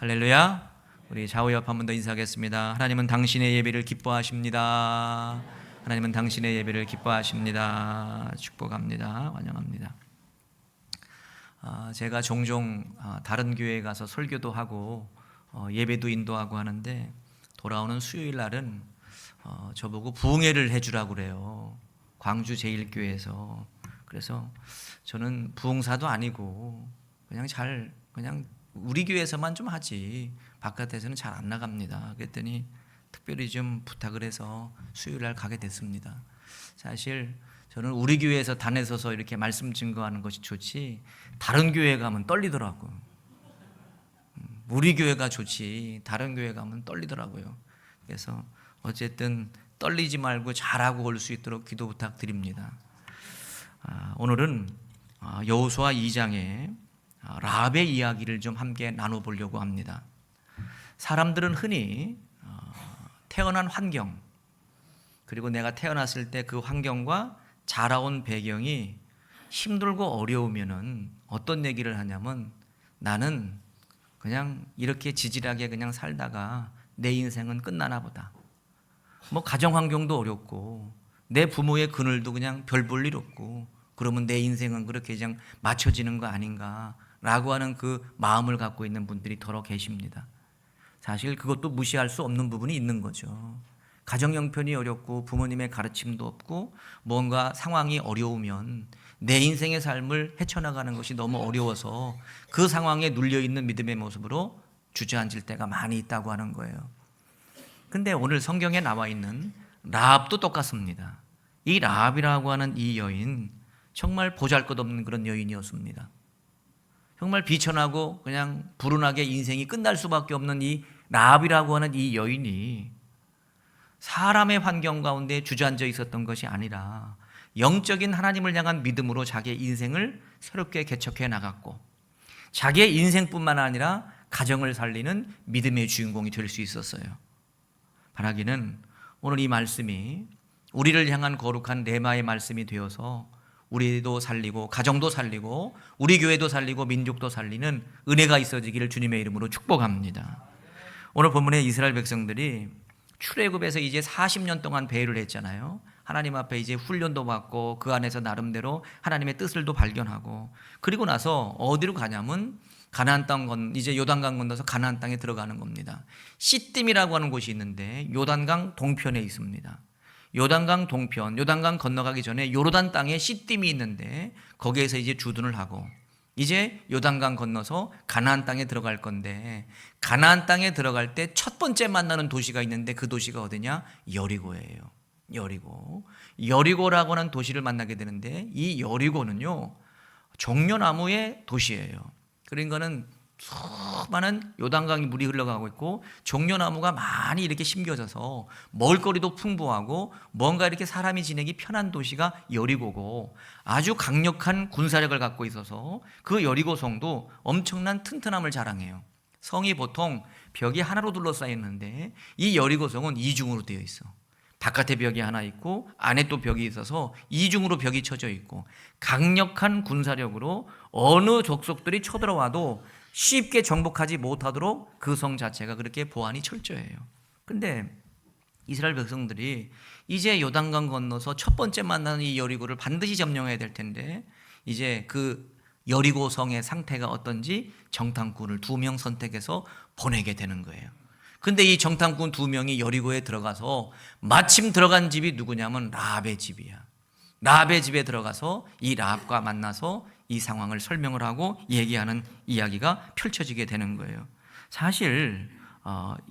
할렐루야. 우리 좌우옆 한 번 더 인사하겠습니다. 하나님은 당신의 예배를 기뻐하십니다. 하나님은 당신의 예배를 기뻐하십니다. 축복합니다. 환영합니다. 제가 종종 다른 교회에 가서 설교도 하고 예배도 인도하고 하는데 돌아오는 수요일 날은 저보고 부흥회를 해주라고 그래요. 광주 제1교회에서. 그래서 저는 부흥사도 아니고 그냥 우리 교회에서만 좀 하지 바깥에서는 잘 안 나갑니다. 그랬더니 특별히 좀 부탁을 해서 수요일 날 가게 됐습니다. 사실 저는 우리 교회에서 단에 서서 이렇게 말씀 증거하는 것이 좋지 다른 교회 가면 떨리더라고요. 우리 교회가 좋지 다른 교회 가면 떨리더라고요. 그래서 어쨌든 떨리지 말고 잘하고 올 수 있도록 기도 부탁드립니다. 오늘은 여호수아 2장에 라합의 이야기를 좀 함께 나눠보려고 합니다. 사람들은 흔히 태어난 환경 그리고 내가 태어났을 때 그 환경과 자라온 배경이 힘들고 어려우면은 어떤 얘기를 하냐면 나는 그냥 이렇게 지질하게 그냥 살다가 내 인생은 끝나나 보다. 뭐 가정 환경도 어렵고 내 부모의 그늘도 그냥 별 볼 일 없고 그러면 내 인생은 그렇게 그냥 맞춰지는 거 아닌가 라고 하는 그 마음을 갖고 있는 분들이 더러 계십니다. 사실 그것도 무시할 수 없는 부분이 있는 거죠. 가정 형편이 어렵고 부모님의 가르침도 없고 뭔가 상황이 어려우면 내 인생의 삶을 헤쳐나가는 것이 너무 어려워서 그 상황에 눌려있는 믿음의 모습으로 주저앉을 때가 많이 있다고 하는 거예요. 근데 오늘 성경에 나와 있는 라합도 똑같습니다. 이 라합이라고 하는 이 여인 정말 보잘것없는 그런 여인이었습니다. 정말 비천하고 그냥 불운하게 인생이 끝날 수밖에 없는 이 라합이라고 하는 이 여인이 사람의 환경 가운데 주저앉아 있었던 것이 아니라 영적인 하나님을 향한 믿음으로 자기의 인생을 새롭게 개척해 나갔고 자기의 인생뿐만 아니라 가정을 살리는 믿음의 주인공이 될 수 있었어요. 바라기는 오늘 이 말씀이 우리를 향한 거룩한 레마의 말씀이 되어서 우리도 살리고 가정도 살리고 우리 교회도 살리고 민족도 살리는 은혜가 있어지기를 주님의 이름으로 축복합니다. 오늘 본문에 이스라엘 백성들이 출애굽에서 이제 40년 동안 배회를 했잖아요. 하나님 앞에 이제 훈련도 받고 그 안에서 나름대로 하나님의 뜻을도 발견하고 그리고 나서 어디로 가냐면 가나안 땅 이제 요단강 건너서 가나안 땅에 들어가는 겁니다. 시딤이라고 하는 곳이 있는데 요단강 동편에 있습니다. 요단강 동편, 요단강 건너가기 전에 요르단 땅에 시딤이 있는데 거기에서 이제 주둔을 하고 이제 요단강 건너서 가나안 땅에 들어갈 건데 가나안 땅에 들어갈 때 첫 번째 만나는 도시가 있는데 그 도시가 어디냐? 여리고예요. 여리고라고 하는 도시를 만나게 되는데 이 여리고는요 종려나무의 도시예요. 그러니까는 수많은 요단강이 물이 흘러가고 있고 종려나무가 많이 이렇게 심겨져서 먹을거리도 풍부하고 뭔가 이렇게 사람이 지내기 편한 도시가 여리고고 아주 강력한 군사력을 갖고 있어서 그 여리고 성도 엄청난 튼튼함을 자랑해요. 성이 보통 벽이 하나로 둘러싸여 있는데 이 여리고 성은 이중으로 되어 있어. 바깥에 벽이 하나 있고 안에 또 벽이 있어서 이중으로 벽이 쳐져 있고 강력한 군사력으로 어느 족속들이 쳐들어와도 쉽게 정복하지 못하도록 그 성 자체가 그렇게 보안이 철저해요. 근데 이스라엘 백성들이 이제 요단강 건너서 첫 번째 만나는 이 여리고를 반드시 점령해야 될 텐데 이제 그 여리고 성의 상태가 어떤지 정탐꾼을 2명 선택해서 보내게 되는 거예요. 근데 이 정탐꾼 2명이 여리고에 들어가서 마침 들어간 집이 누구냐면 라합의 집이야. 라합의 집에 들어가서 이 라합과 만나서 이 상황을 설명을 하고 얘기하는 이야기가 펼쳐지게 되는 거예요. 사실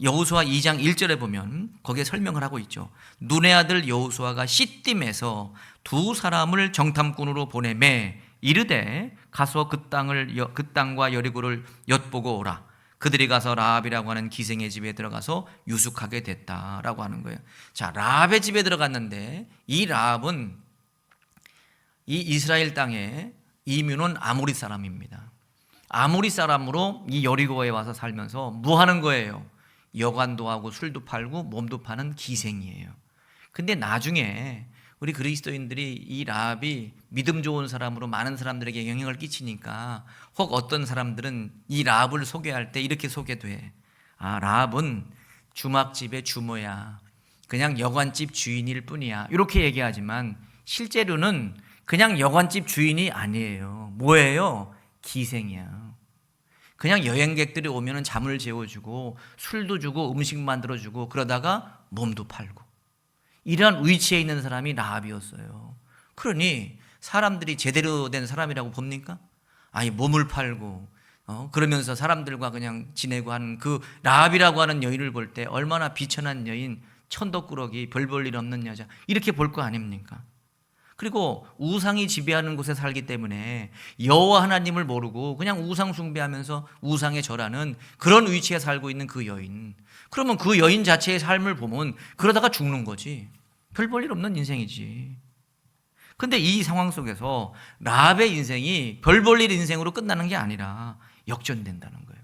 여호수아 2장 1절에 보면 거기에 설명을 하고 있죠. 눈의 아들 여호수아가 시딤에서 2사람을 정탐꾼으로 보내매 이르되 가서 그 땅과 여리고를 엿보고 오라. 그들이 가서 라합이라고 하는 기생의 집에 들어가서 유숙하게 됐다라고 하는 거예요. 자, 라합의 집에 들어갔는데 이 라합은 이 이스라엘 땅에 이민온 아모리 사람입니다. 아모리 사람으로 이 여리고에 와서 살면서 뭐 하는 거예요? 여관도 하고 술도 팔고 몸도 파는 기생이에요. 근데 나중에 우리 그리스도인들이 이 라합이 믿음 좋은 사람으로 많은 사람들에게 영향을 끼치니까 혹 어떤 사람들은 이 라합을 소개할 때 이렇게 소개도 해. 아, 라합은 주막집의 주모야. 그냥 여관집 주인일 뿐이야. 이렇게 얘기하지만 실제로는 그냥 여관집 주인이 아니에요. 뭐예요? 기생이야. 그냥 여행객들이 오면 잠을 재워주고 술도 주고 음식 만들어주고 그러다가 몸도 팔고 이러한 위치에 있는 사람이 라합이었어요. 그러니 사람들이 제대로 된 사람이라고 봅니까? 아니 몸을 팔고 그러면서 사람들과 그냥 지내고 하는 그 라합이라고 하는 여인을 볼 때 얼마나 비천한 여인, 천덕꾸러기, 별 볼 일 없는 여자 이렇게 볼 거 아닙니까? 그리고 우상이 지배하는 곳에 살기 때문에 여호와 하나님을 모르고 그냥 우상 숭배하면서 우상에 절하는 그런 위치에 살고 있는 그 여인, 그러면 그 여인 자체의 삶을 보면 그러다가 죽는 거지. 별 볼 일 없는 인생이지. 근데 이 상황 속에서 라합의 인생이 별 볼 일 인생으로 끝나는 게 아니라 역전된다는 거예요.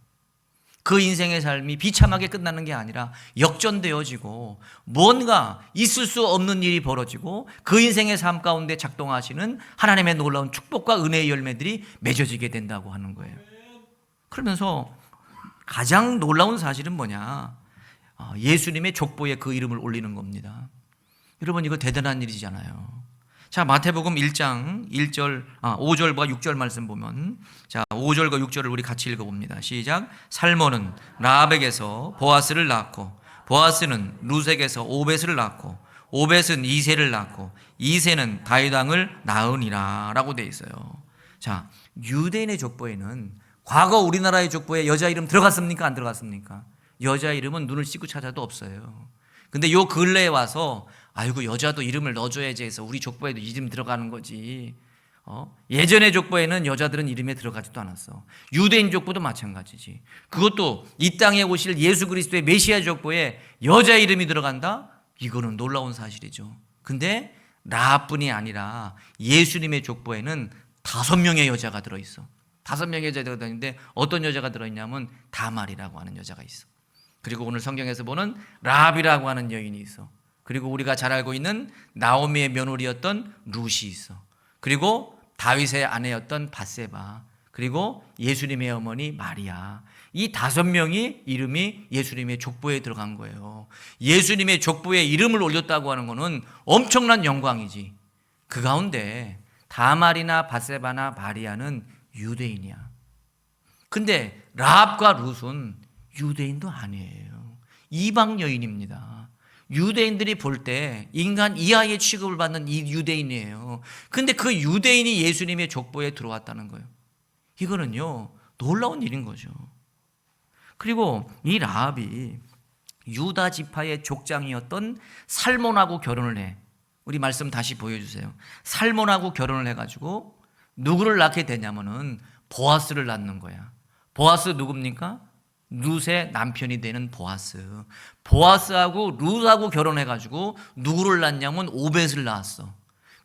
그 인생의 삶이 비참하게 끝나는 게 아니라 역전되어지고 뭔가 있을 수 없는 일이 벌어지고 그 인생의 삶 가운데 작동하시는 하나님의 놀라운 축복과 은혜의 열매들이 맺어지게 된다고 하는 거예요. 그러면서 가장 놀라운 사실은 뭐냐? 예수님의 족보에 그 이름을 올리는 겁니다. 여러분 이거 대단한 일이잖아요. 자, 마태복음 1장 5절과 6절 말씀 보면, 자, 5절과 6절을 우리 같이 읽어봅니다. 시작. 살몬은 라합에게서 보아스를 낳고, 보아스는 루sek에서 오벳을 낳고, 오벳은 이새를 낳고, 이새는 다윗 왕을 낳으니라 라고 되어 있어요. 자, 유대인의 족보에는 과거 우리나라의 족보에 여자 이름 들어갔습니까? 안 들어갔습니까? 여자 이름은 눈을 씻고 찾아도 없어요. 근데 요 근래에 와서 아이고 여자도 이름을 넣어줘야지 해서 우리 족보에도 이름 들어가는 거지. 예전의 족보에는 여자들은 이름에 들어가지도 않았어. 유대인 족보도 마찬가지지. 그것도 이 땅에 오실 예수 그리스도의 메시아 족보에 여자 이름이 들어간다? 이거는 놀라운 사실이죠. 근데 라합뿐이 아니라 예수님의 족보에는 5명의 여자가 들어있어. 5명의 여자가 들어있는데 어떤 여자가 들어있냐면 다말이라고 하는 여자가 있어. 그리고 오늘 성경에서 보는 라합이라고 하는 여인이 있어. 그리고 우리가 잘 알고 있는 나오미의 며느리였던 룻이 있어. 그리고 다윗의 아내였던 밧세바, 그리고 예수님의 어머니 마리아. 이 5명이 이름이 예수님의 족보에 들어간 거예요. 예수님의 족보에 이름을 올렸다고 하는 거는 엄청난 영광이지. 그 가운데 다말이나 밧세바나 마리아는 유대인이야. 근데 라합과 룻은 유대인도 아니에요. 이방 여인입니다. 유대인들이 볼 때 인간 이하의 취급을 받는 이 유대인이에요. 근데 그 유대인이 예수님의 족보에 들어왔다는 거예요. 이거는요, 놀라운 일인 거죠. 그리고 이 라합이 유다 지파의 족장이었던 살몬하고 결혼을 해. 우리 말씀 다시 보여주세요. 살몬하고 결혼을 해가지고 누구를 낳게 되냐면은 보아스를 낳는 거야. 보아스 누굽니까? 룻의 남편이 되는 보아스. 보아스하고 룻하고 결혼해가지고 누구를 낳냐면 오벳을 낳았어.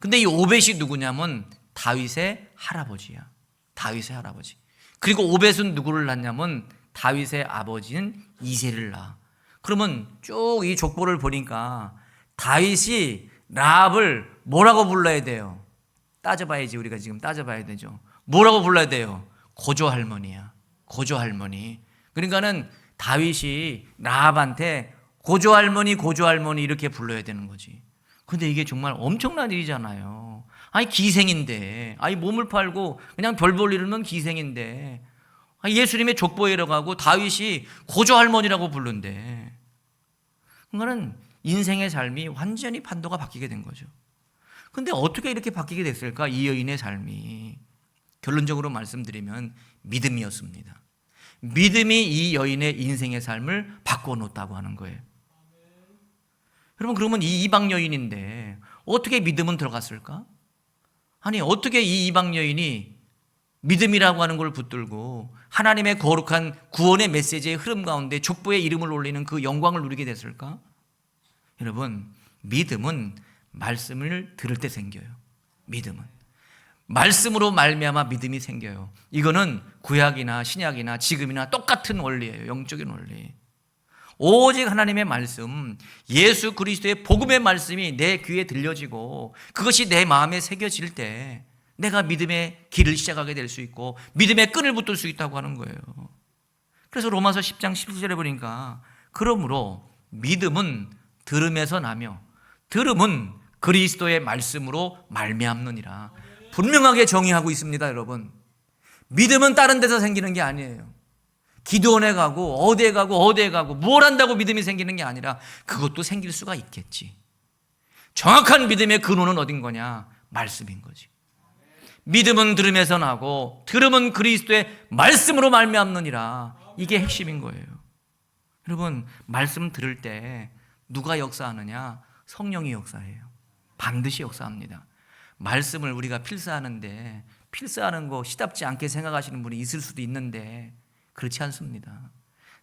근데 이 오벳이 누구냐면 다윗의 할아버지야. 다윗의 할아버지. 그리고 오벳은 누구를 낳냐면 다윗의 아버지인 이새를 낳아. 그러면 쭉 이 족보를 보니까 다윗이 라합을 뭐라고 불러야 돼요? 따져봐야지. 우리가 지금 따져봐야 되죠. 뭐라고 불러야 돼요? 고조할머니야. 고조할머니. 그러니까는 다윗이 라합한테 고조할머니 고조할머니 이렇게 불러야 되는 거지. 근데 이게 정말 엄청난 일이잖아요. 아니 기생인데, 아니 몸을 팔고 그냥 별 볼 일은 기생인데, 아니 예수님의 족보에 들어가고 다윗이 고조할머니라고 부른대. 그거는 인생의 삶이 완전히 판도가 바뀌게 된 거죠. 근데 어떻게 이렇게 바뀌게 됐을까? 이 여인의 삶이. 결론적으로 말씀드리면 믿음이었습니다. 믿음이 이 여인의 인생의 삶을 바꿔놓았다고 하는 거예요. 여러분, 그러면 이 이방 여인인데 어떻게 믿음은 들어갔을까? 아니 어떻게 이 이방 여인이 믿음이라고 하는 걸 붙들고 하나님의 거룩한 구원의 메시지의 흐름 가운데 족보에 이름을 올리는 그 영광을 누리게 됐을까? 여러분, 믿음은 말씀을 들을 때 생겨요. 믿음은 말씀으로 말미암아 믿음이 생겨요. 이거는 구약이나 신약이나 지금이나 똑같은 원리예요. 영적인 원리. 오직 하나님의 말씀, 예수 그리스도의 복음의 말씀이 내 귀에 들려지고 그것이 내 마음에 새겨질 때 내가 믿음의 길을 시작하게 될 수 있고 믿음의 끈을 붙들 수 있다고 하는 거예요. 그래서 로마서 10장 17절에 보니까 그러므로 믿음은 들음에서 나며 들음은 그리스도의 말씀으로 말미암느니라. 분명하게 정의하고 있습니다, 여러분. 믿음은 다른 데서 생기는 게 아니에요. 기도원에 가고 어디에 가고 뭘 한다고 믿음이 생기는 게 아니라 그것도 생길 수가 있겠지. 정확한 믿음의 근원은 어딘 거냐? 말씀인 거지. 믿음은 들음에서 나고 들음은 그리스도의 말씀으로 말미암느니라. 이게 핵심인 거예요. 여러분, 말씀 들을 때 누가 역사하느냐? 성령이 역사해요. 반드시 역사합니다. 말씀을 우리가 필사하는데 필사하는 거 시답지 않게 생각하시는 분이 있을 수도 있는데 그렇지 않습니다.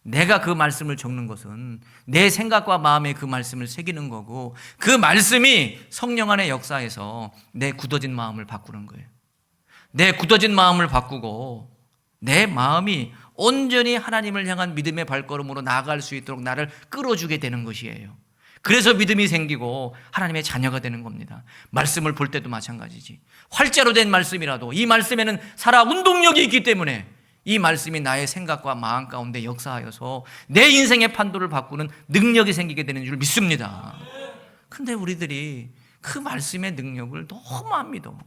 내가 그 말씀을 적는 것은 내 생각과 마음에 그 말씀을 새기는 거고 그 말씀이 성령 안에 역사해서 내 굳어진 마음을 바꾸는 거예요. 내 굳어진 마음을 바꾸고 내 마음이 온전히 하나님을 향한 믿음의 발걸음으로 나아갈 수 있도록 나를 끌어주게 되는 것이에요. 그래서 믿음이 생기고 하나님의 자녀가 되는 겁니다. 말씀을 볼 때도 마찬가지지. 활자로 된 말씀이라도 이 말씀에는 살아 운동력이 있기 때문에 이 말씀이 나의 생각과 마음 가운데 역사하여서 내 인생의 판도를 바꾸는 능력이 생기게 되는 줄 믿습니다. 근데 우리들이 그 말씀의 능력을 너무 안 믿어.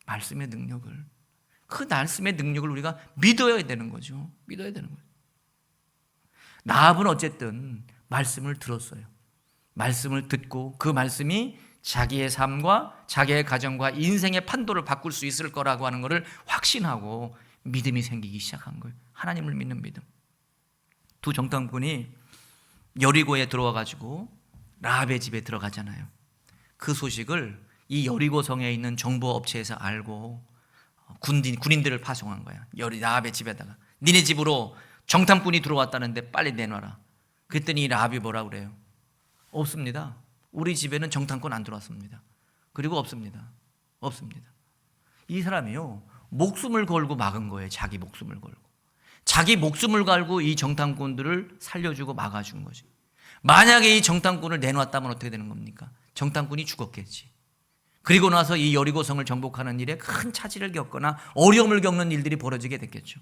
말씀의 능력을. 그 말씀의 능력을 우리가 믿어야 되는 거죠. 믿어야 되는 거예요. 나합은 어쨌든 말씀을 들었어요. 말씀을 듣고 그 말씀이 자기의 삶과 자기의 가정과 인생의 판도를 바꿀 수 있을 거라고 하는 것을 확신하고 믿음이 생기기 시작한 거예요. 하나님을 믿는 믿음. 두 정탐꾼이 여리고에 들어와 가지고 라합의 집에 들어가잖아요. 그 소식을 이 여리고 성에 있는 정보업체에서 알고 군인들을 파송한 거야. 라합의 집에다가 니네 집으로 정탐꾼이 들어왔다는데 빨리 내놔라. 그랬더니 라합이 뭐라 그래요? 없습니다. 우리 집에는 정탐꾼 안 들어왔습니다. 그리고 없습니다. 이 사람이요, 목숨을 걸고 막은 거예요. 자기 목숨을 걸고. 자기 목숨을 걸고 이 정탐꾼들을 살려주고 막아준 거지. 만약에 이 정탐꾼을 내놓았다면 어떻게 되는 겁니까? 정탐꾼이 죽었겠지. 그리고 나서 이 여리고성을 정복하는 일에 큰 차질을 겪거나 어려움을 겪는 일들이 벌어지게 됐겠죠.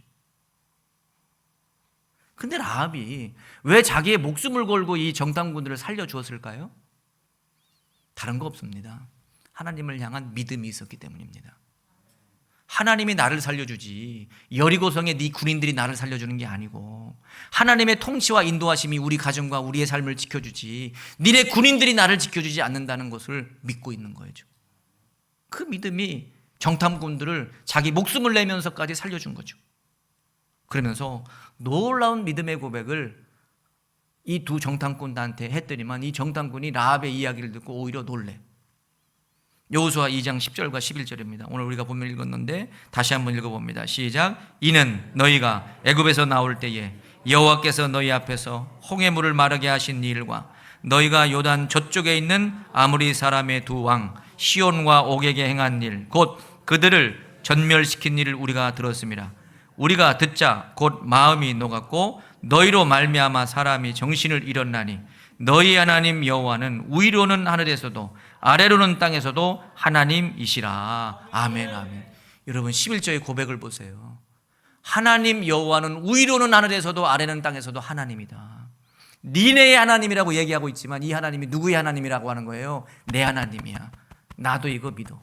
근데 라합이 왜 자기의 목숨을 걸고 이 정탐꾼들을 살려주었을까요? 다른 거 없습니다. 하나님을 향한 믿음이 있었기 때문입니다. 하나님이 나를 살려주지 여리고성의 네 군인들이 나를 살려주는 게 아니고 하나님의 통치와 인도하심이 우리 가정과 우리의 삶을 지켜주지 니네 군인들이 나를 지켜주지 않는다는 것을 믿고 있는 거예요. 그 믿음이 정탐꾼들을 자기 목숨을 내면서까지 살려준 거죠. 그러면서 놀라운 믿음의 고백을 이 두 정탐꾼한테 했더니만 이 정탐꾼이 라합의 이야기를 듣고 오히려 놀래. 여호수아 2장 10절과 11절입니다. 오늘 우리가 본문 읽었는데 다시 한번 읽어봅니다. 시작. 이는 너희가 애굽에서 나올 때에 여호와께서 너희 앞에서 홍해물을 마르게 하신 일과 너희가 요단 저쪽에 있는 아모리 사람의 두 왕 시온과 옥에게 행한 일 곧 그들을 전멸시킨 일을 우리가 들었습니다. 우리가 듣자 곧 마음이 녹았고 너희로 말미암아 사람이 정신을 잃었나니 너희 하나님 여호와는 위로는 하늘에서도 아래로는 땅에서도 하나님이시라. 아멘, 아멘. 여러분 11절의 고백을 보세요. 하나님 여호와는 위로는 하늘에서도 아래는 땅에서도 하나님이다. 니네의 하나님이라고 얘기하고 있지만 이 하나님이 누구의 하나님이라고 하는 거예요? 내 하나님이야. 나도 이거 믿어.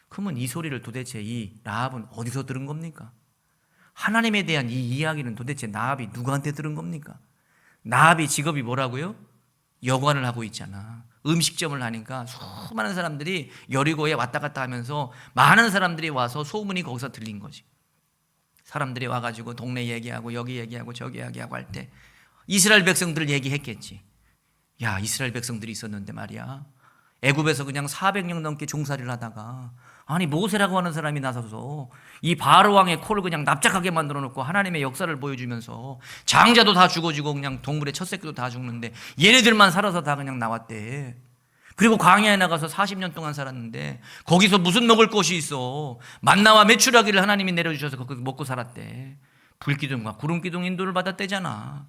그러면 이 소리를 도대체 이 라합은 어디서 들은 겁니까? 하나님에 대한 이 이야기는 도대체 라합이 누구한테 들은 겁니까? 라합이 직업이 뭐라고요? 여관을 하고 있잖아. 음식점을 하니까 수많은 사람들이 여리고에 왔다 갔다 하면서 많은 사람들이 와서 소문이 거기서 들린 거지. 사람들이 와가지고 동네 얘기하고 여기 얘기하고 저기 얘기하고 할 때 이스라엘 백성들 얘기했겠지. 야, 이스라엘 백성들이 있었는데 말이야, 애굽에서 그냥 400년 넘게 종살이를 하다가 아니 모세라고 하는 사람이 나서서 이 바로 왕의 코를 그냥 납작하게 만들어 놓고 하나님의 역사를 보여주면서 장자도 다 죽어지고 그냥 동물의 첫 새끼도 다 죽는데 얘네들만 살아서 다 그냥 나왔대. 그리고 광야에 나가서 40년 동안 살았는데 거기서 무슨 먹을 것이 있어. 만나와 메추라기를 하나님이 내려주셔서 거기서 먹고 살았대. 불기둥과 구름기둥 인도를 받았대잖아.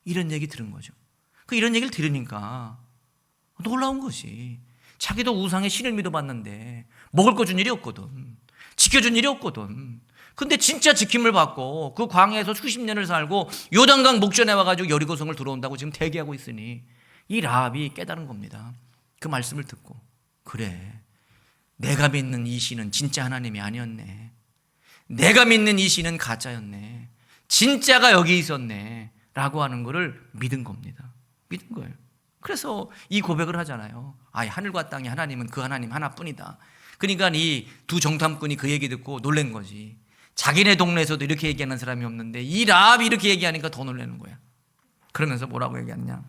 이런 얘기 들은 거죠. 이런 얘기를 들으니까 놀라운 것이, 자기도 우상의 신을 믿어봤는데 먹을 거 준 일이 없거든, 지켜준 일이 없거든. 근데 진짜 지킴을 받고 그 광야에서 수십 년을 살고 요단강 목전에 와가지고 여리고성을 들어온다고 지금 대기하고 있으니 이 라합이 깨달은 겁니다. 그 말씀을 듣고, 그래, 내가 믿는 이 신은 진짜 하나님이 아니었네, 내가 믿는 이 신은 가짜였네, 진짜가 여기 있었네 라고 하는 것을 믿은 겁니다. 믿은 거예요. 그래서 이 고백을 하잖아요. 하늘과 땅의 하나님은 그 하나님 하나뿐이다. 그러니까 이 두 정탐꾼이 그 얘기 듣고 놀란 거지. 자기네 동네에서도 이렇게 얘기하는 사람이 없는데 이 라합이 이렇게 얘기하니까 더 놀라는 거야. 그러면서 뭐라고 얘기하느냐,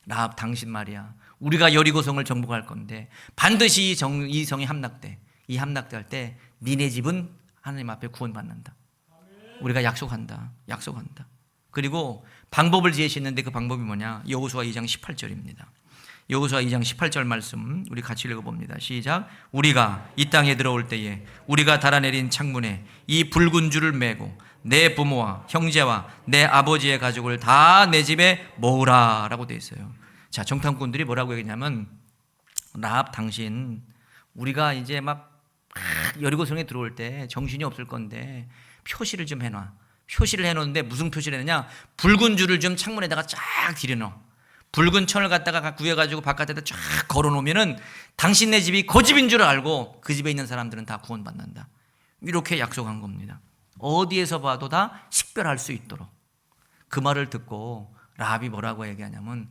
라합, 당신 말이야, 우리가 여리고성을 정복할 건데 반드시 이 성이 함락돼. 이 함락될 때 니네 집은 하나님 앞에 구원받는다. 우리가 약속한다. 그리고 방법을 제시했는데 그 방법이 뭐냐, 여호수아 2장 18절입니다. 여호수아 2장 18절 말씀 우리 같이 읽어봅니다. 시작. 우리가 이 땅에 들어올 때에 우리가 달아내린 창문에 이 붉은 줄을 메고 내 부모와 형제와 내 아버지의 가족을 다 내 집에 모으라 라고 되어 있어요. 자, 정탐꾼들이 뭐라고 얘기냐면, 라합, 당신, 우리가 이제 막 여리고성에 들어올 때 정신이 없을 건데 표시를 좀 해놔. 표시를 해놓는데 무슨 표시를 했느냐, 붉은 줄을 좀 창문에다가 쫙 들여넣어. 붉은 천을 갖다가 구해가지고 바깥에다 쫙 걸어놓으면은 당신네 집이 그 집인 줄 알고 그 집에 있는 사람들은 다 구원받는다. 이렇게 약속한 겁니다. 어디에서 봐도 다 식별할 수 있도록. 그 말을 듣고 라합이 뭐라고 얘기하냐면,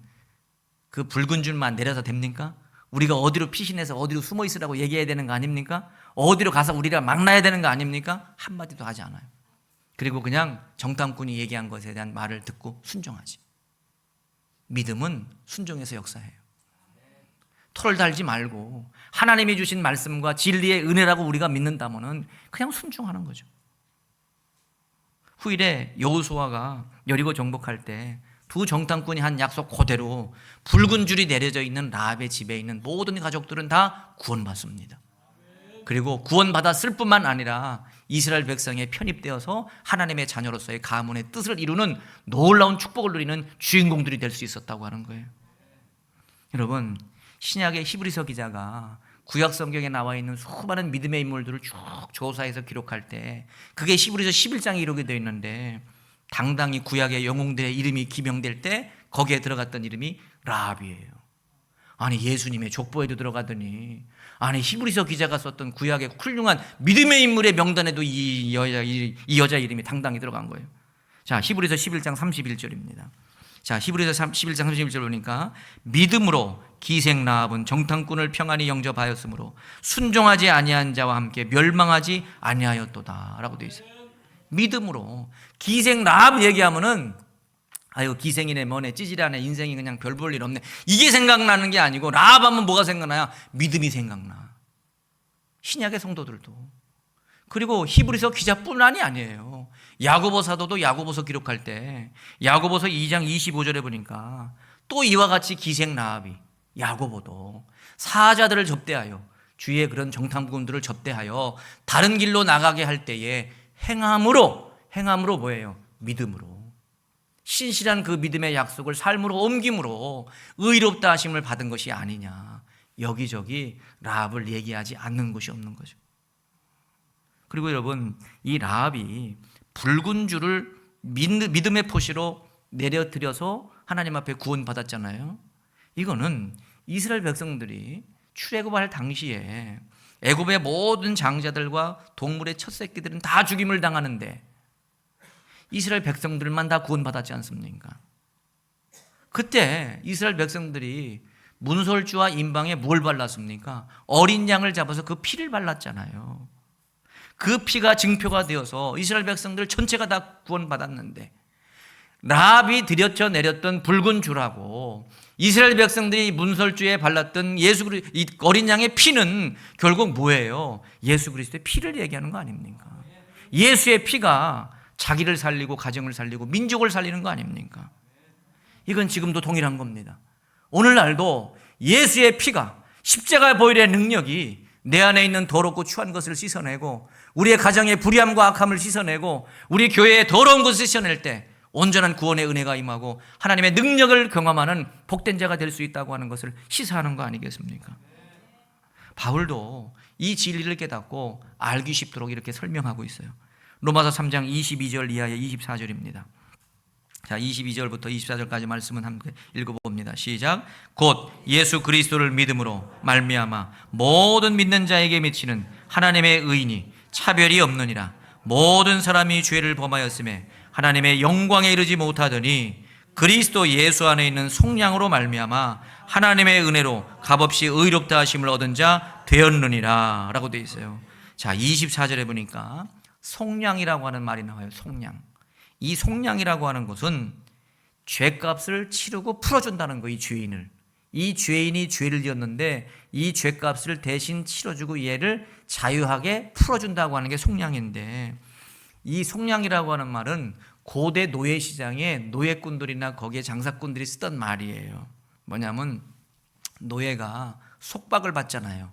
그 붉은 줄만 내려서 됩니까? 우리가 어디로 피신해서 어디로 숨어 있으라고 얘기해야 되는 거 아닙니까? 어디로 가서 우리가 막나야 되는 거 아닙니까? 한마디도 하지 않아요. 그리고 그냥 정탐꾼이 얘기한 것에 대한 말을 듣고 순종하지. 믿음은 순종해서 역사해요. 털 달지 말고 하나님이 주신 말씀과 진리의 은혜라고 우리가 믿는다면은 그냥 순종하는 거죠. 후일에 여호수아가 여리고 정복할 때 두 정탐꾼이 한 약속 그대로 붉은 줄이 내려져 있는 라합의 집에 있는 모든 가족들은 다 구원받습니다. 그리고 구원받았을 뿐만 아니라 이스라엘 백성에 편입되어서 하나님의 자녀로서의 가문의 뜻을 이루는 놀라운 축복을 누리는 주인공들이 될 수 있었다고 하는 거예요. 여러분, 신약의 히브리서 기자가 구약 성경에 나와 있는 수많은 믿음의 인물들을 쭉 조사해서 기록할 때 그게 히브리서 11장에 이렇게 되어 있는데, 당당히 구약의 영웅들의 이름이 기명될 때 거기에 들어갔던 이름이 라합이에요. 아니, 예수님의 족보에도 들어가더니, 아니, 히브리서 기자가 썼던 구약의 훌륭한 믿음의 인물의 명단에도 이 여자 이름이 당당히 들어간 거예요. 자, 히브리서 11장 31절입니다. 자, 히브리서 11장 31절 보니까, 믿음으로 기생 라합은 정탐꾼을 평안히 영접하였으므로 순종하지 아니한 자와 함께 멸망하지 아니하였도다 라고 되어 있어요. 믿음으로. 기생 라합 얘기하면은 아유, 기생이네 뭐네 찌질하네, 인생이 그냥 별 볼 일 없네, 이게 생각나는 게 아니고, 라합 하면 뭐가 생각나야? 믿음이 생각나. 신약의 성도들도. 그리고 히브리서 기자뿐만이 아니에요. 야고보 사도도 야고보서 기록할 때 야고보서 2장 25절에 보니까 또 이와 같이 기생 라합이, 야고보도 사자들을 접대하여, 주위의 그런 정탐꾼들을 접대하여 다른 길로 나가게 할 때에 행함으로 뭐예요? 믿음으로. 신실한 그 믿음의 약속을 삶으로 옮김으로 의롭다 하심을 받은 것이 아니냐. 여기저기 라합을 얘기하지 않는 것이 없는 거죠. 그리고 여러분, 이 라합이 붉은 줄을 믿음의 표시로 내려드려서 하나님 앞에 구원받았잖아요. 이거는 이스라엘 백성들이 출애굽할 당시에 애굽의 모든 장자들과 동물의 첫 새끼들은 다 죽임을 당하는데 이스라엘 백성들만 다 구원받았지 않습니까? 그때 이스라엘 백성들이 문설주와 임방에 뭘 발랐습니까? 어린 양을 잡아서 그 피를 발랐잖아요. 그 피가 증표가 되어서 이스라엘 백성들 전체가 다 구원받았는데, 라합이 들여쳐 내렸던 붉은 줄하고 이스라엘 백성들이 문설주에 발랐던 이 어린 양의 피는 결국 뭐예요? 예수 그리스도의 피를 얘기하는 거 아닙니까? 예수의 피가 자기를 살리고 가정을 살리고 민족을 살리는 거 아닙니까? 이건 지금도 동일한 겁니다. 오늘날도 예수의 피가, 십자가 보혈의 능력이 내 안에 있는 더럽고 추한 것을 씻어내고 우리의 가정의 불의함과 악함을 씻어내고 우리 교회의 더러운 것을 씻어낼 때 온전한 구원의 은혜가 임하고 하나님의 능력을 경험하는 복된 자가 될 수 있다고 하는 것을 시사하는 거 아니겠습니까? 바울도 이 진리를 깨닫고 알기 쉽도록 이렇게 설명하고 있어요. 로마서 3장 22절 이하의 24절입니다. 자, 22절부터 24절까지 말씀은 함께 읽어봅니다. 시작. 곧 예수 그리스도를 믿음으로 말미암아 모든 믿는 자에게 미치는 하나님의 의인이 차별이 없느니라. 모든 사람이 죄를 범하였음에 하나님의 영광에 이르지 못하더니 그리스도 예수 안에 있는 속량으로 말미암아 하나님의 은혜로 값없이 의롭다 하심을 얻은 자 되었느니라 라고 되어 있어요. 자, 24절에 보니까 속량이라고 하는 말이 나와요. 속량. 이 속량이라고 하는 것은 죄값을 치르고 풀어준다는 거예요. 이 죄인을. 이 죄인이 죄를 지었는데 이 죄값을 대신 치러주고 얘를 자유하게 풀어준다고 하는 게 속량인데, 이 속량이라고 하는 말은 고대 노예시장에 노예꾼들이나 거기에 장사꾼들이 쓰던 말이에요. 뭐냐면 노예가 속박을 받잖아요.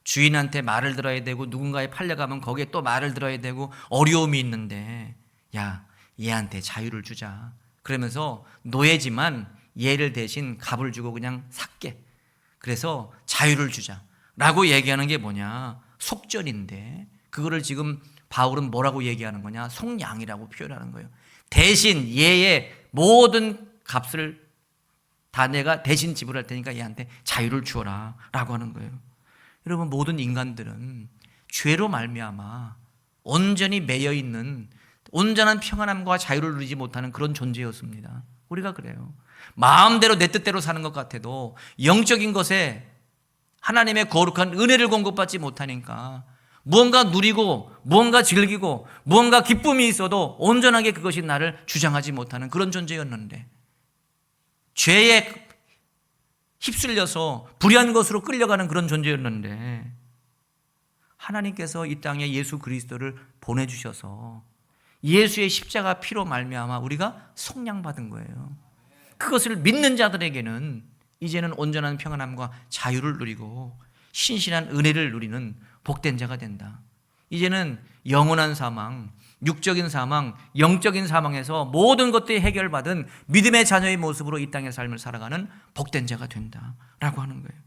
주인한테 말을 들어야 되고 누군가에 팔려가면 거기에 또 말을 들어야 되고 어려움이 있는데, 야, 얘한테 자유를 주자. 그러면서 노예지만 얘를 대신 값을 주고 그냥 샀게. 그래서 자유를 주자 라고 얘기하는 게 뭐냐? 속전인데, 그거를 지금 바울은 뭐라고 얘기하는 거냐? 속량이라고 표현하는 거예요. 대신 얘의 모든 값을 다 내가 대신 지불할 테니까 얘한테 자유를 주어라 라고 하는 거예요. 여러분, 모든 인간들은 죄로 말미암아 온전히 매여 있는 온전한 평안함과 자유를 누리지 못하는 그런 존재였습니다. 우리가 그래요. 마음대로 내 뜻대로 사는 것 같아도 영적인 것에 하나님의 거룩한 은혜를 공급받지 못하니까 무언가 누리고 무언가 즐기고 무언가 기쁨이 있어도 온전하게 그것이 나를 주장하지 못하는 그런 존재였는데, 죄에 휩쓸려서 불의한 것으로 끌려가는 그런 존재였는데, 하나님께서 이 땅에 예수 그리스도를 보내주셔서 예수의 십자가 피로 말미암아 우리가 속량받은 거예요. 그것을 믿는 자들에게는 이제는 온전한 평안함과 자유를 누리고 신실한 은혜를 누리는 복된 자가 된다. 이제는 영원한 사망, 육적인 사망, 영적인 사망에서 모든 것들이 해결받은 믿음의 자녀의 모습으로 이 땅의 삶을 살아가는 복된 자가 된다라고 하는 거예요.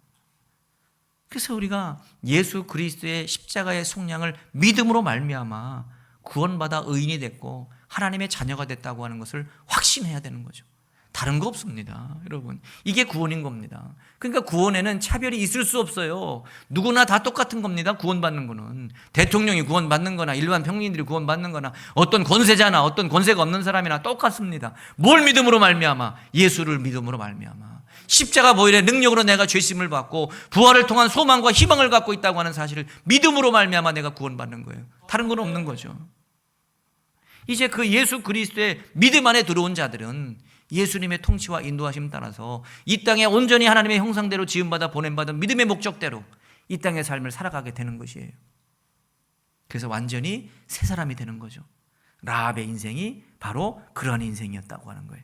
그래서 우리가 예수 그리스도의 십자가의 속량을 믿음으로 말미암아 구원받아 의인이 됐고 하나님의 자녀가 됐다고 하는 것을 확신해야 되는 거죠. 다른 거 없습니다, 여러분. 이게 구원인 겁니다. 그러니까 구원에는 차별이 있을 수 없어요. 누구나 다 똑같은 겁니다. 구원받는 거는 대통령이 구원받는 거나 일반 평민들이 구원받는 거나 어떤 권세자나 어떤 권세가 없는 사람이나 똑같습니다. 뭘 믿음으로 말미암아? 예수를 믿음으로 말미암아 십자가 보혈의 능력으로 내가 죄심을 받고 부활을 통한 소망과 희망을 갖고 있다고 하는 사실을 믿음으로 말미암아 내가 구원받는 거예요. 다른 건 없는 거죠. 이제 그 예수 그리스도의 믿음 안에 들어온 자들은 예수님의 통치와 인도하심 따라서 이 땅에 온전히 하나님의 형상대로 지음받아 보냄받은 믿음의 목적대로 이 땅의 삶을 살아가게 되는 것이에요. 그래서 완전히 새 사람이 되는 거죠. 라합의 인생이 바로 그러한 인생이었다고 하는 거예요.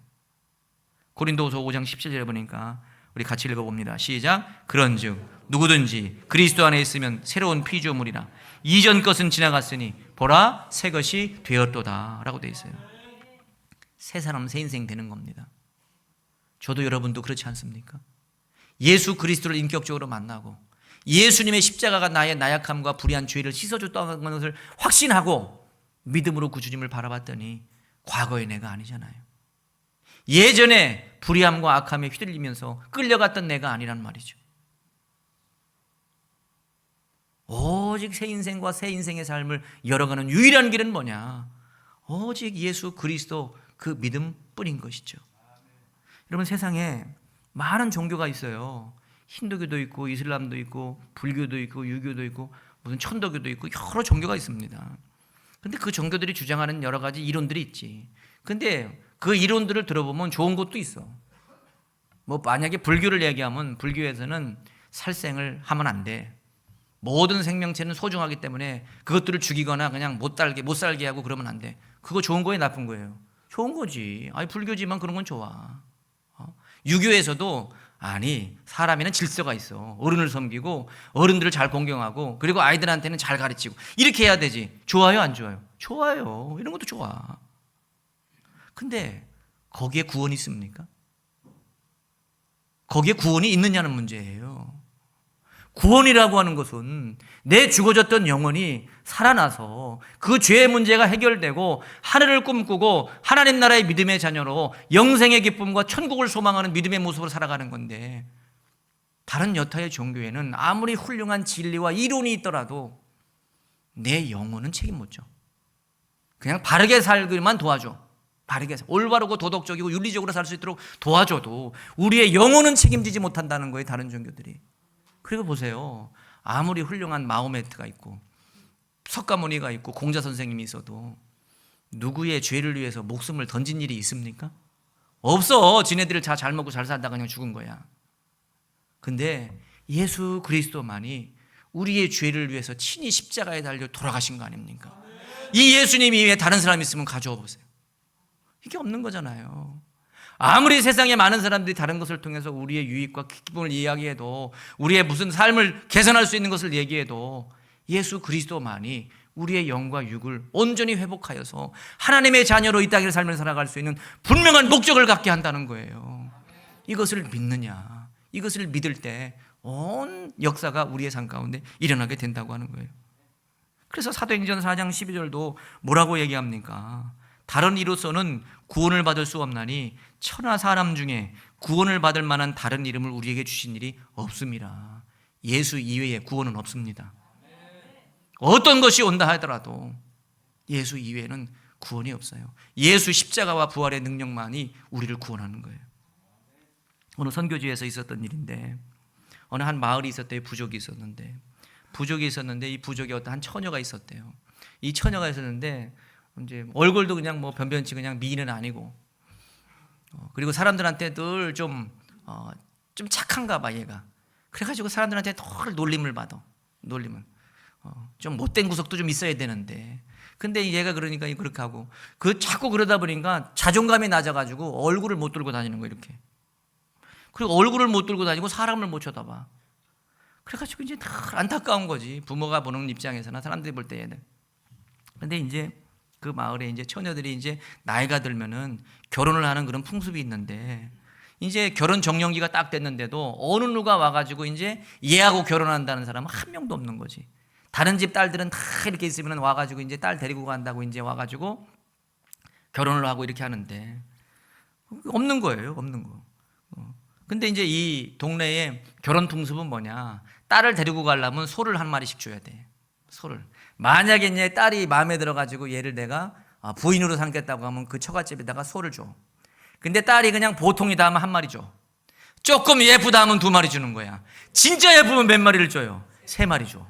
고린도후서 5장 17절에 보니까 우리 같이 읽어봅니다. 시작. 그런즉 누구든지 그리스도 안에 있으면 새로운 피조물이라 이전 것은 지나갔으니 보라 새 것이 되었도다 라고 되어 있어요. 새 사람 새 인생 되는 겁니다. 저도 여러분도 그렇지 않습니까? 예수 그리스도를 인격적으로 만나고 예수님의 십자가가 나의 나약함과 불의한 죄를 씻어줬다는 것을 확신하고 믿음으로 그 주님을 바라봤더니 과거의 내가 아니잖아요. 예전에 불의함과 악함에 휘둘리면서 끌려갔던 내가 아니란 말이죠. 오직 새 인생과 새 인생의 삶을 열어가는 유일한 길은 뭐냐? 오직 예수 그리스도 그 믿음뿐인 것이죠. 여러분, 세상에 많은 종교가 있어요. 힌두교도 있고 이슬람도 있고 불교도 있고 유교도 있고 무슨 천도교도 있고 여러 종교가 있습니다. 그런데 그 종교들이 주장하는 여러 가지 이론들이 있지. 근데 그 이론들을 들어보면 좋은 것도 있어. 뭐 만약에 불교를 얘기하면 불교에서는 살생을 하면 안 돼. 모든 생명체는 소중하기 때문에 그것들을 죽이거나 그냥 못 살게 하고 그러면 안 돼. 그거 좋은 거예요, 나쁜 거예요? 좋은 거지. 아니 불교지만 그런 건 좋아. 유교에서도 아니, 사람에는 질서가 있어. 어른을 섬기고 어른들을 잘 공경하고 그리고 아이들한테는 잘 가르치고 이렇게 해야 되지. 좋아요, 안 좋아요? 좋아요. 이런 것도 좋아. 근데 거기에 구원이 있습니까? 거기에 구원이 있느냐는 문제예요. 구원이라고 하는 것은 내 죽어졌던 영혼이 살아나서 그 죄의 문제가 해결되고 하늘을 꿈꾸고 하나님 나라의 믿음의 자녀로 영생의 기쁨과 천국을 소망하는 믿음의 모습으로 살아가는 건데, 다른 여타의 종교에는 아무리 훌륭한 진리와 이론이 있더라도 내 영혼은 책임 못 져. 그냥 바르게 살기만 도와줘. 바르게 올바르고 도덕적이고 윤리적으로 살 수 있도록 도와줘도 우리의 영혼은 책임지지 못한다는 거예요, 다른 종교들이. 그리고 보세요. 아무리 훌륭한 마호메트가 있고 석가모니가 있고 공자 선생님이 있어도 누구의 죄를 위해서 목숨을 던진 일이 있습니까? 없어. 지네들을 다 잘 먹고 잘 살다가 그냥 죽은 거야. 근데 예수 그리스도만이 우리의 죄를 위해서 친히 십자가에 달려 돌아가신 거 아닙니까? 이 예수님이 왜 다른 사람이 있으면 가져와 보세요. 이게 없는 거잖아요. 아무리 세상에 많은 사람들이 다른 것을 통해서 우리의 유익과 기쁨을 이야기해도, 우리의 무슨 삶을 개선할 수 있는 것을 얘기해도 예수 그리스도만이 우리의 영과 육을 온전히 회복하여서 하나님의 자녀로 이 땅에 삶을 살아갈 수 있는 분명한 목적을 갖게 한다는 거예요. 이것을 믿느냐? 이것을 믿을 때 온 역사가 우리의 삶 가운데 일어나게 된다고 하는 거예요. 그래서 사도행전 4장 12절도 뭐라고 얘기합니까? 다른 이로서는 구원을 받을 수 없나니 천하 사람 중에 구원을 받을 만한 다른 이름을 우리에게 주신 일이 없습니다. 예수 이외에 구원은 없습니다. 어떤 것이 온다 하더라도 예수 이외에는 구원이 없어요. 예수 십자가와 부활의 능력만이 우리를 구원하는 거예요. 어느 선교지에서 있었던 일인데, 어느 한 마을이 있었대요. 부족이 있었는데 이 부족에 어떤 한 처녀가 있었대요. 이 처녀가 있었는데 이제 얼굴도 그냥 뭐 변변치 그냥 미인은 아니고, 그리고 사람들한테 늘 좀 착한가 봐 얘가. 그래가지고 사람들한테 늘 놀림을 받아. 놀림을. 좀 못된 구석도 좀 있어야 되는데, 근데 얘가 그러니까 그렇게 하고 자꾸 그러다 보니까 자존감이 낮아가지고 얼굴을 못 들고 다니는 거야 이렇게. 그리고 얼굴을 못 들고 다니고 사람을 못 쳐다봐. 그래가지고 이제 다 안타까운 거지. 부모가 보는 입장에서나 사람들이 볼 때 얘는. 근데 이제 그 마을에 이제 처녀들이 이제 나이가 들면은 결혼을 하는 그런 풍습이 있는데, 이제 결혼 정년기가 딱 됐는데도 어느 누가 와가지고 이제 얘하고 결혼한다는 사람은 한 명도 없는 거지. 다른 집 딸들은 다 이렇게 있으면 와가지고 이제 딸 데리고 간다고 이제 와가지고 결혼을 하고 이렇게 하는데 없는 거예요, 없는 거. 근데 이제 이 동네의 결혼 풍습은 뭐냐? 딸을 데리고 가려면 소를 한 마리씩 줘야 돼. 소를. 만약에 이제 딸이 마음에 들어가지고 얘를 내가 부인으로 삼겠다고 하면 그 처갓집에다가 소를 줘. 근데 딸이 그냥 보통이다 하면 한 마리 줘. 조금 예쁘다 하면 두 마리 주는 거야. 진짜 예쁘면 몇 마리를 줘요? 세 마리 줘.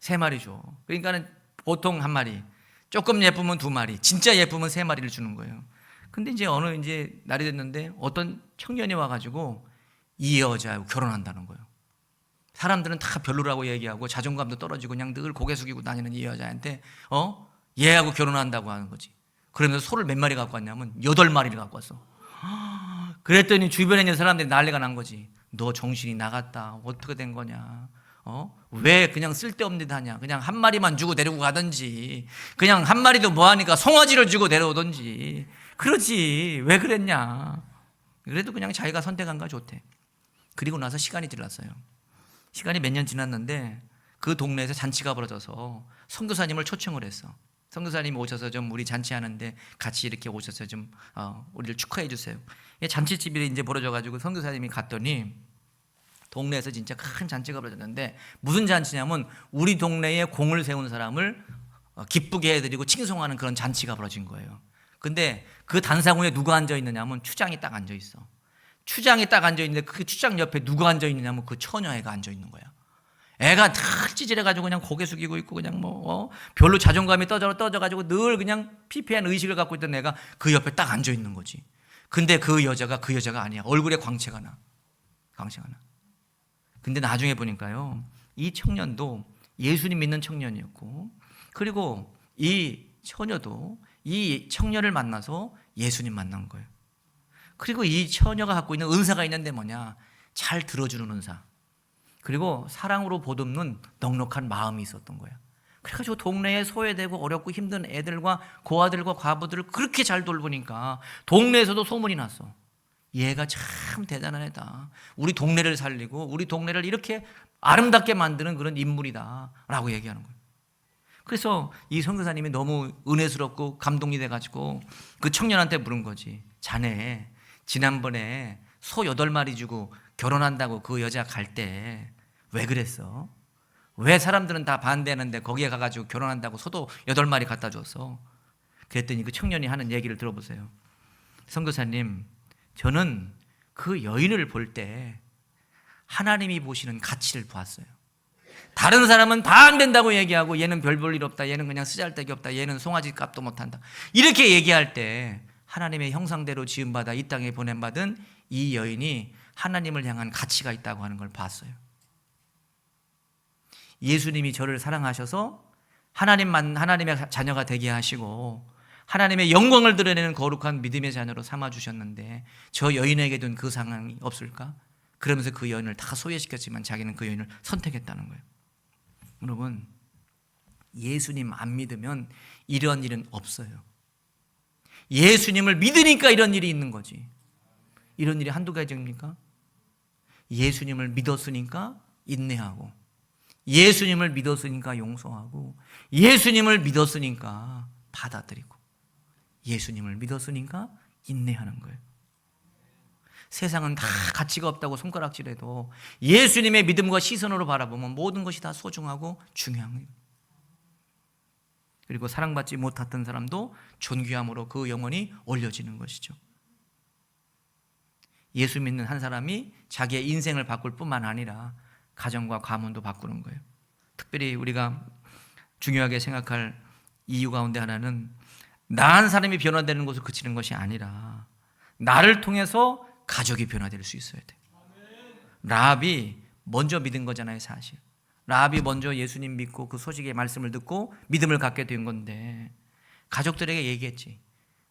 세 마리 줘. 그러니까는 보통 한 마리, 조금 예쁘면 두 마리, 진짜 예쁘면 세 마리를 주는 거예요. 근데 이제 어느 이제 날이 됐는데 어떤 청년이 와가지고 이 여자하고 결혼한다는 거예요. 사람들은 다 별로라고 얘기하고 자존감도 떨어지고 그냥 늘 고개 숙이고 다니는 이 여자한테 얘하고 결혼한다고 하는 거지. 그러면서 소를 몇 마리 갖고 왔냐면 8마리를 갖고 왔어. 그랬더니 주변에 있는 사람들이 난리가 난 거지. 너 정신이 나갔다. 어떻게 된 거냐? 왜 그냥 쓸데없는 데 하냐? 그냥 한 마리만 주고 데리고 가든지, 그냥 한 마리도 뭐하니까 송아지를 주고 데려오든지 그러지. 왜 그랬냐? 그래도 그냥 자기가 선택한 거 좋대. 그리고 나서 시간이 지났어요. 시간이 몇 년 지났는데 그 동네에서 잔치가 벌어져서 선교사님을 초청을 했어. 선교사님이 오셔서 좀 우리 잔치하는데 같이 이렇게 오셔서 좀 우리를 축하해 주세요. 잔치집이 이제 벌어져가지고 선교사님이 갔더니 동네에서 진짜 큰 잔치가 벌어졌는데, 무슨 잔치냐면 우리 동네에 공을 세운 사람을 기쁘게 해드리고 칭송하는 그런 잔치가 벌어진 거예요. 근데 그 단상후에 누가 앉아 있느냐면 추장이 딱 앉아 있어. 추장이 딱 앉아 있는데 그 추장 옆에 누가 앉아 있느냐면 그 처녀애가 앉아 있는 거야. 애가 다 찌질해가지고 그냥 고개 숙이고 있고 그냥 별로 자존감이 떠져가지고 늘 그냥 피폐한 의식을 갖고 있던 애가 그 옆에 딱 앉아 있는 거지. 근데 그 여자가 아니야. 얼굴에 광채가 나. 근데 나중에 보니까요, 이 청년도 예수님 믿는 청년이었고, 그리고 이 처녀도 이 청년을 만나서 예수님 만난 거예요. 그리고 이 처녀가 갖고 있는 은사가 있는데 뭐냐? 잘 들어주는 은사, 그리고 사랑으로 보듬는 넉넉한 마음이 있었던 거야. 그래가지고 동네에 소외되고 어렵고 힘든 애들과 고아들과 과부들을 그렇게 잘 돌보니까 동네에서도 소문이 났어. 얘가 참 대단한 애다. 우리 동네를 살리고 우리 동네를 이렇게 아름답게 만드는 그런 인물이다 라고 얘기하는 거예요. 그래서 이 선교사님이 너무 은혜스럽고 감동이 돼가지고 그 청년한테 물은 거지. 자네 지난번에 소 8마리 주고 결혼한다고 그 여자 갈 때 왜 그랬어? 왜 사람들은 다 반대하는데 거기에 가가지고 결혼한다고 소도 8마리 갖다 줬어? 그랬더니 그 청년이 하는 얘기를 들어보세요. 선교사님, 저는 그 여인을 볼 때 하나님이 보시는 가치를 보았어요. 다른 사람은 다 안 된다고 얘기하고 얘는 별 볼 일 없다, 얘는 그냥 쓰잘데기 없다, 얘는 송아지 값도 못한다, 이렇게 얘기할 때 하나님의 형상대로 지음받아 이 땅에 보냄받은 이 여인이 하나님을 향한 가치가 있다고 하는 걸 봤어요. 예수님이 저를 사랑하셔서 하나님의 자녀가 되게 하시고 하나님의 영광을 드러내는 거룩한 믿음의 자녀로 삼아주셨는데 저 여인에게도 그 상황이 없을까? 그러면서 그 여인을 다 소외시켰지만 자기는 그 여인을 선택했다는 거예요. 여러분, 예수님 안 믿으면 이런 일은 없어요. 예수님을 믿으니까 이런 일이 있는 거지. 이런 일이 한두 가지입니까? 예수님을 믿었으니까 인내하고, 예수님을 믿었으니까 용서하고, 예수님을 믿었으니까 받아들이고, 예수님을 믿었으니까 인내하는 거예요. 세상은 다 가치가 없다고 손가락질해도 예수님의 믿음과 시선으로 바라보면 모든 것이 다 소중하고 중요한 거예요. 그리고 사랑받지 못했던 사람도 존귀함으로 그 영혼이 올려지는 것이죠. 예수 믿는 한 사람이 자기의 인생을 바꿀 뿐만 아니라 가정과 가문도 바꾸는 거예요. 특별히 우리가 중요하게 생각할 이유 가운데 하나는 나 한 사람이 변화되는 것을 그치는 것이 아니라 나를 통해서 가족이 변화될 수 있어야 돼요. 라합이 먼저 믿은 거잖아요, 사실. 라합이 먼저 예수님 믿고 그 소식의 말씀을 듣고 믿음을 갖게 된 건데 가족들에게 얘기했지.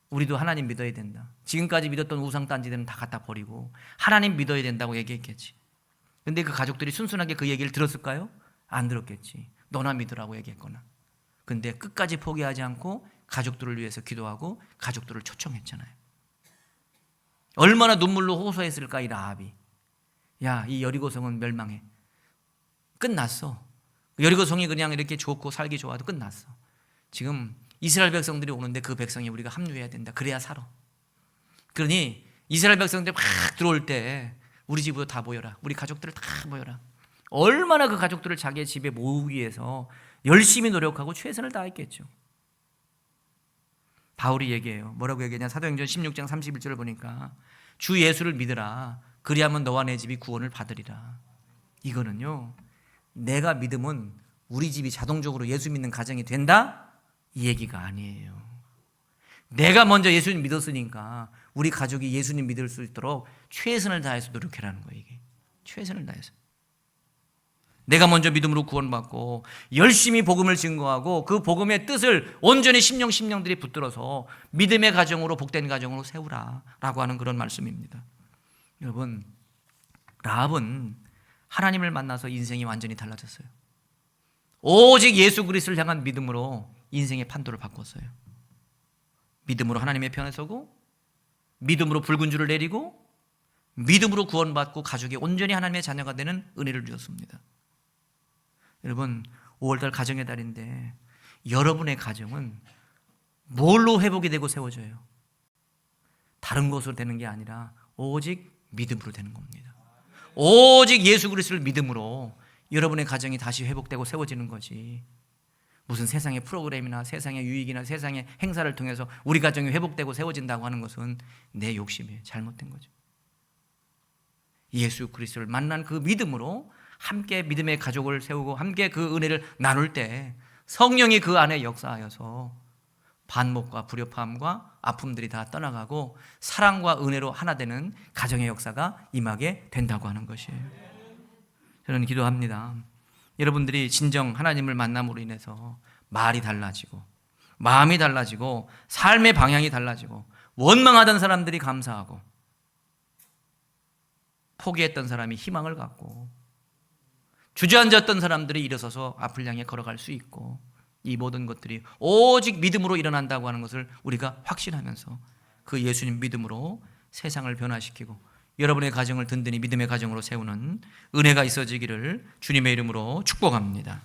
우리도 하나님 믿어야 된다. 지금까지 믿었던 우상단지들은 다 갖다 버리고 하나님 믿어야 된다고 얘기했겠지. 근데 그 가족들이 순순하게 그 얘기를 들었을까요? 안 들었겠지. 너나 믿으라고 얘기했거나. 근데 끝까지 포기하지 않고 가족들을 위해서 기도하고 가족들을 초청했잖아요. 얼마나 눈물로 호소했을까 이 라합이. 야, 이 여리고성은 멸망해. 끝났어. 여리고성이 그냥 이렇게 좋고 살기 좋아도 끝났어. 지금 이스라엘 백성들이 오는데 그 백성이 우리가 합류해야 된다. 그래야 살아. 그러니 이스라엘 백성들이 막 들어올 때 우리 집으로 다 모여라. 우리 가족들을 다 모여라. 얼마나 그 가족들을 자기의 집에 모으기 위해서 열심히 노력하고 최선을 다했겠죠. 바울이 얘기해요. 뭐라고 얘기하냐? 사도행전 16장 31절을 보니까 주 예수를 믿으라. 그리하면 너와 내 집이 구원을 받으리라. 이거는요, 내가 믿으면 우리 집이 자동적으로 예수 믿는 가정이 된다? 이 얘기가 아니에요. 내가 먼저 예수님 믿었으니까 우리 가족이 예수님 믿을 수 있도록 최선을 다해서 노력해라는 거예요. 이게 최선을 다해서. 내가 먼저 믿음으로 구원받고 열심히 복음을 증거하고 그 복음의 뜻을 온전히 심령들이 붙들어서 믿음의 가정으로 복된 가정으로 세우라 라고 하는 그런 말씀입니다. 여러분, 라합은 하나님을 만나서 인생이 완전히 달라졌어요. 오직 예수 그리스도를 향한 믿음으로 인생의 판도를 바꿨어요. 믿음으로 하나님의 편에 서고 믿음으로 붉은 줄을 내리고 믿음으로 구원받고 가족이 온전히 하나님의 자녀가 되는 은혜를 주셨습니다. 여러분, 5월달 가정의 달인데 여러분의 가정은 뭘로 회복이 되고 세워져요? 다른 것으로 되는 게 아니라 오직 믿음으로 되는 겁니다. 오직 예수 그리스도를 믿음으로 여러분의 가정이 다시 회복되고 세워지는 거지. 무슨 세상의 프로그램이나 세상의 유익이나 세상의 행사를 통해서 우리 가정이 회복되고 세워진다고 하는 것은 내 욕심이에요. 잘못된 거죠. 예수 그리스도를 만난 그 믿음으로 함께 믿음의 가족을 세우고 함께 그 은혜를 나눌 때 성령이 그 안에 역사하여서 반목과 불협화음과 아픔들이 다 떠나가고 사랑과 은혜로 하나 되는 가정의 역사가 임하게 된다고 하는 것이에요. 저는 기도합니다. 여러분들이 진정 하나님을 만남으로 인해서 말이 달라지고 마음이 달라지고 삶의 방향이 달라지고 원망하던 사람들이 감사하고 포기했던 사람이 희망을 갖고, 주저앉았던 사람들이 일어서서 앞을 향해 걸어갈 수 있고, 이 모든 것들이 오직 믿음으로 일어난다고 하는 것을 우리가 확신하면서 그 예수님 믿음으로 세상을 변화시키고 여러분의 가정을 든든히 믿음의 가정으로 세우는 은혜가 있어지기를 주님의 이름으로 축복합니다.